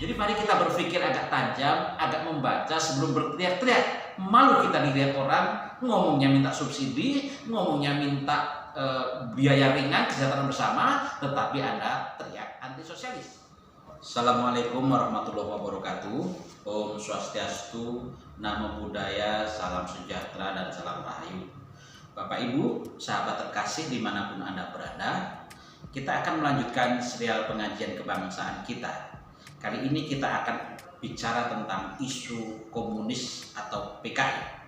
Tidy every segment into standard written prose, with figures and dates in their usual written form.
Jadi mari kita berpikir agak tajam, agak membaca sebelum berteriak-teriak. Malu kita dilihat orang, ngomongnya minta subsidi, ngomongnya minta biaya ringan, kesejahteraan bersama, tetapi Anda teriak anti sosialis. Assalamualaikum warahmatullahi wabarakatuh. Om Swastiastu, Namo Buddhaya, salam sejahtera dan salam rahayu. Bapak Ibu, sahabat terkasih dimanapun Anda berada, kita akan melanjutkan serial pengajian kebangsaan kita. Kali ini kita akan bicara tentang isu komunis atau PKI.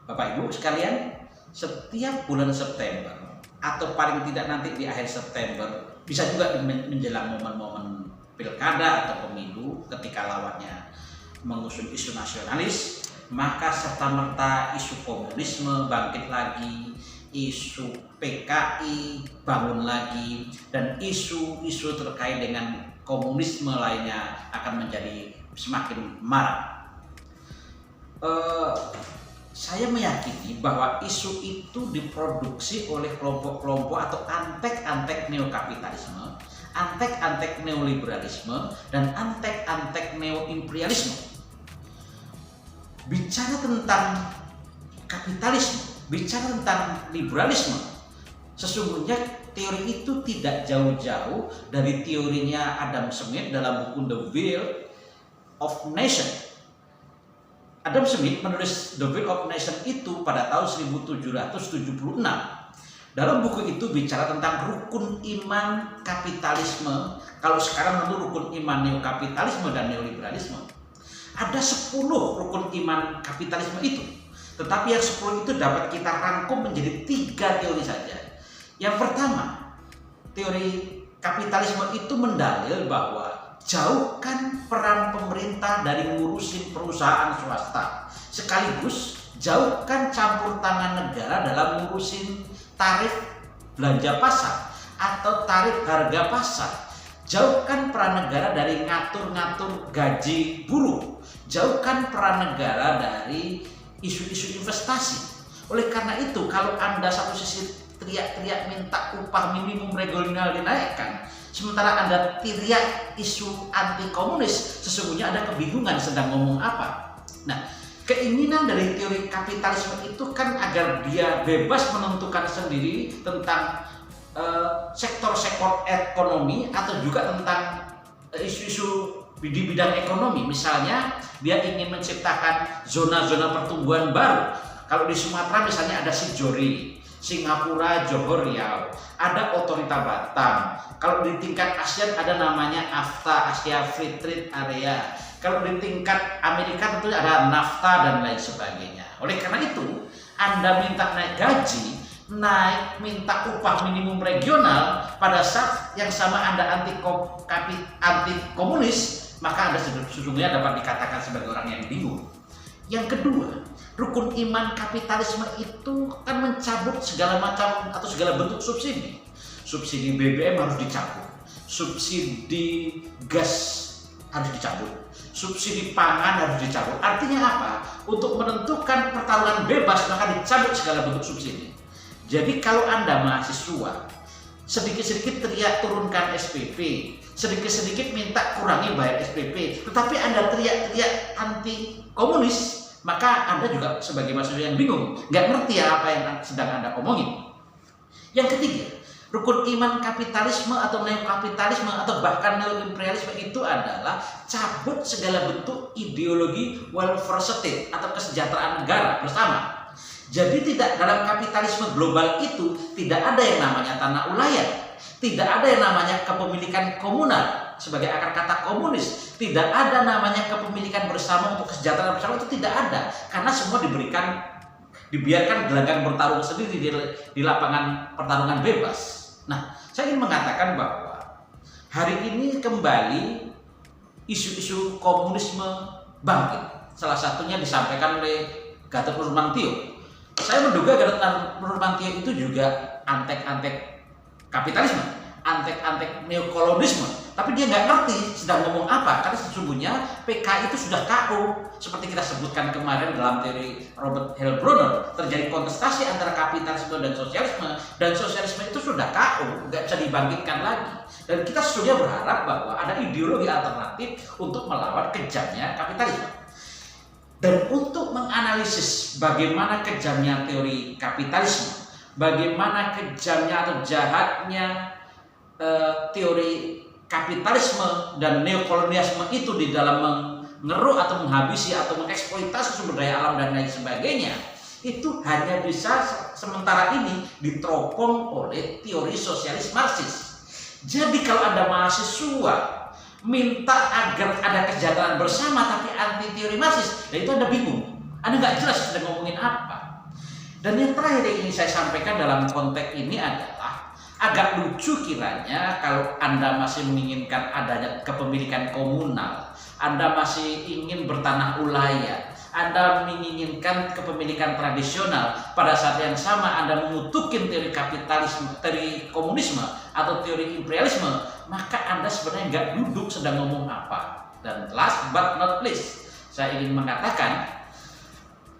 Bapak Ibu sekalian, setiap bulan September atau paling tidak nanti di akhir September, bisa juga menjelang momen-momen pilkada atau pemilu, ketika lawannya mengusung isu nasionalis, maka serta-merta isu komunisme bangkit lagi, isu PKI bangun lagi, dan isu-isu terkait dengan komunisme lainnya akan menjadi semakin marak. Saya meyakini bahwa isu itu diproduksi oleh kelompok-kelompok atau antek-antek neokapitalisme, antek-antek neoliberalisme, dan antek-antek neoimperialisme. Bicara tentang kapitalisme, bicara tentang liberalisme, sesungguhnya teori itu tidak jauh-jauh dari teorinya Adam Smith dalam buku The Will of Nation. Adam Smith menulis The Will of Nation itu pada tahun 1776. Dalam buku itu bicara tentang rukun iman kapitalisme. Kalau sekarang tentu rukun iman neokapitalisme dan neoliberalisme. Ada 10 rukun iman kapitalisme itu. Tetapi yang 10 itu dapat kita rangkum menjadi 3 teori saja. Yang pertama, teori kapitalisme itu mendalil bahwa jauhkan peran pemerintah dari ngurusin perusahaan swasta. Sekaligus jauhkan campur tangan negara dalam ngurusin tarif belanja pasar atau tarif harga pasar. Jauhkan peran negara dari ngatur-ngatur gaji buruh. Jauhkan peran negara dari isu-isu investasi. Oleh karena itu, kalau Anda satu sisi teriak-teriak minta upah minimum regional dinaikkan, sementara Anda teriak isu anti komunis, sesungguhnya Anda kebingungan sedang ngomong apa. Nah, keinginan dari teori kapitalisme itu kan agar dia bebas menentukan sendiri tentang sektor-sektor ekonomi atau juga tentang isu-isu di bidang ekonomi. Misalnya dia ingin menciptakan zona-zona pertumbuhan baru. Kalau di Sumatera misalnya ada Sijori, Singapura, Johor, Riau, ada Otorita Batam. Kalau di tingkat ASEAN ada namanya AFTA, Asia Free Trade Area. Kalau di tingkat Amerika tentu ada NAFTA dan lain sebagainya. Oleh karena itu, Anda minta naik gaji, minta upah minimum regional, pada saat yang sama Anda anti komunis, maka Anda sesungguhnya dapat dikatakan sebagai orang yang bingung. Yang kedua, rukun iman kapitalisme itu kan mencabut segala macam atau segala bentuk subsidi. Subsidi BBM harus dicabut, subsidi gas harus dicabut, subsidi pangan harus dicabut. Artinya apa? Untuk menentukan pertarungan bebas maka dicabut segala bentuk subsidi. Jadi kalau Anda mahasiswa sedikit-sedikit teriak turunkan SPP, sedikit-sedikit minta kurangi bayar SPP, tetapi Anda teriak-teriak anti komunis, maka Anda juga sebagai mahasiswa yang bingung, nggak ngerti apa yang sedang Anda omongin. Yang ketiga, rukun iman kapitalisme atau neokapitalisme atau bahkan neoimperialisme itu adalah cabut segala bentuk ideologi welfare state atau kesejahteraan negara bersama. Jadi tidak, dalam kapitalisme global itu tidak ada yang namanya tanah ulayat, tidak ada yang namanya kepemilikan komunal sebagai akar kata komunis, tidak ada namanya kepemilikan bersama untuk kesejahteraan bersama, itu tidak ada, karena semua dibiarkan gelanggang bertarung sendiri di lapangan pertarungan bebas. Nah, saya ingin mengatakan bahwa hari ini kembali isu-isu komunisme bangkit. Salah satunya disampaikan oleh Gatot Nurmantio. Saya menduga Gatot Nurmantio itu juga antek-antek kapitalisme, antek-antek neokolonisme, tapi dia nggak ngerti sedang ngomong apa, karena sesungguhnya PKI itu sudah KO. Seperti kita sebutkan kemarin dalam teori Robert Heilbronner, terjadi kontestasi antara kapitalisme dan sosialisme itu sudah KO, nggak bisa dibangkitkan lagi. Dan kita sesungguhnya berharap bahwa ada ideologi alternatif untuk melawan kejamnya kapitalisme. Dan untuk menganalisis bagaimana kejamnya teori kapitalisme, bagaimana kejamnya atau jahatnya teori kapitalisme dan neokolonialisme itu di dalam mengeruk atau menghabisi atau mengeksploitasi sumber daya alam dan lain sebagainya, itu hanya bisa sementara ini diteropong oleh teori sosialis Marxis. Jadi kalau ada mahasiswa minta agar ada kesejahteraan bersama tapi anti teori Marxis, ya itu Anda bingung, Anda nggak jelas sedang ngomongin apa. Dan yang terakhir yang ingin saya sampaikan dalam konteks ini adalah agak lucu kiranya kalau Anda masih menginginkan adanya kepemilikan komunal, Anda masih ingin bertanah ulayat, Anda menginginkan kepemilikan tradisional, pada saat yang sama Anda mengutukin teori kapitalisme, teori komunisme atau teori imperialisme, maka Anda sebenarnya nggak duduk sedang ngomong apa. Dan last but not least, saya ingin mengatakan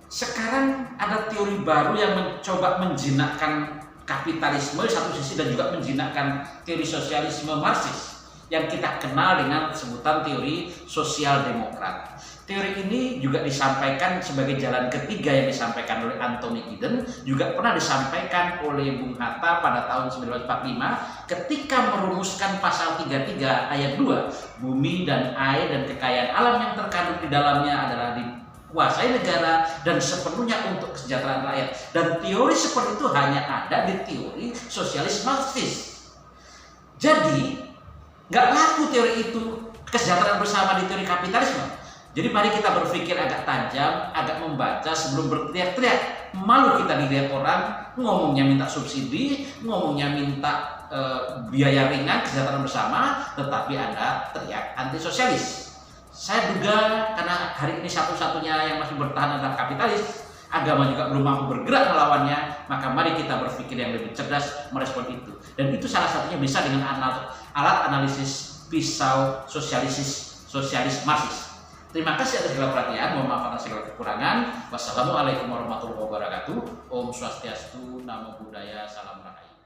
sekarang ada teori baru yang mencoba menjinakkan kapitalisme di satu sisi dan juga menjinakkan teori sosialisme Marxis yang kita kenal dengan sebutan teori sosial demokrat. Teori ini juga disampaikan sebagai jalan ketiga yang disampaikan oleh Anthony Giddens, juga pernah disampaikan oleh Bung Hatta pada tahun 1945 ketika merumuskan pasal 33 ayat 2, bumi dan air dan kekayaan alam yang terkandung di dalamnya adalah dikuasai negara dan sepenuhnya untuk kesejahteraan rakyat. Dan teori seperti itu hanya ada di teori sosialis Marxis. Jadi nggak laku teori itu kesejahteraan bersama di teori kapitalisme. Jadi mari kita berpikir agak tajam, agak membaca sebelum berteriak-teriak. Malu kita dilihat orang ngomongnya minta subsidi, ngomongnya minta biaya ringan, kesejahteraan bersama, tetapi Anda teriak anti sosialis. Saya duga karena hari ini satu-satunya yang masih bertahan adalah kapitalis, agama juga belum mampu bergerak melawannya, maka mari kita berpikir yang lebih cerdas merespon itu. Dan itu salah satunya bisa dengan alat analisis pisau sosialis Marxis. Terima kasih atas segala perhatian, mohon maaf atas segala kekurangan. Wassalamualaikum warahmatullahi wabarakatuh. Om Swastiastu, Namo Buddhaya, Salam Rahayu.